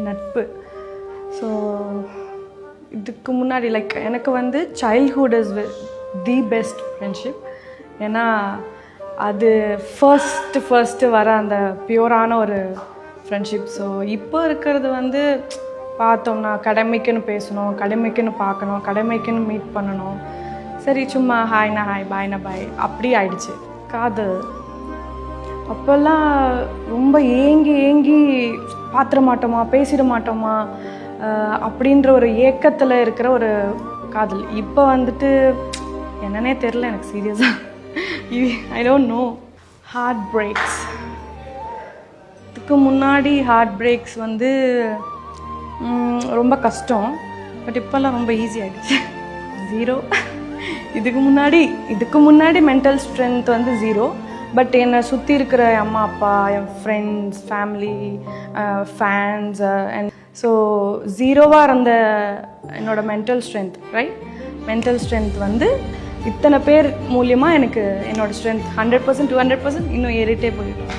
நட்பு. ஸோ இதுக்கு முன்னாடி எனக்கு வந்து childhood is the best friendship. ஏன்னா அது ஃபர்ஸ்ட்டு வர அந்த பியூரான ஒரு ஃப்ரெண்ட்ஷிப். ஸோ இப்போ இருக்கிறது வந்து பார்த்தோம்னா கடமைக்குன்னு பேசணும், கடமைக்குன்னு பார்க்கணும், கடமைக்குன்னு மீட் பண்ணணும். சரி சும்மா ஹாய்னா ஹாய் பாய்னா பாய் அப்படி ஆயிடுச்சு. காதல் அப்போல்லாம் ரொம்ப ஏங்கி பார்த்துட மாட்டோமா, பேசிட மாட்டோமா அப்படின்ற ஒரு ஏக்கத்தில் இருக்கிற ஒரு காதல். இப்போ வந்துட்டு என்னன்னே தெரில எனக்கு சீரியஸாக. I don't know. Heartbreaks. இதுக்கு முன்னாடி ஹார்ட் பிரேக்ஸ் வந்து ரொம்ப கஷ்டம். பட் இப்போல்லாம் ரொம்ப ஈஸி ஆகிடுச்சு. 0. இதுக்கு முன்னாடி மென்டல் ஸ்ட்ரென்த் வந்து 0. பட் என்னை சுற்றி இருக்கிற அம்மா அப்பா, என் friends, family, fans and so 0வாக இருந்த என்னோடய மென்டல் ஸ்ட்ரென்த் மென்டல் ஸ்ட்ரென்த் வந்து இத்தனை பேர் மூலியமாக எனக்கு என்னோடய ஸ்ட்ரென்த் 100% 200% இன்னும் ஏறிட்டே போயிடும்.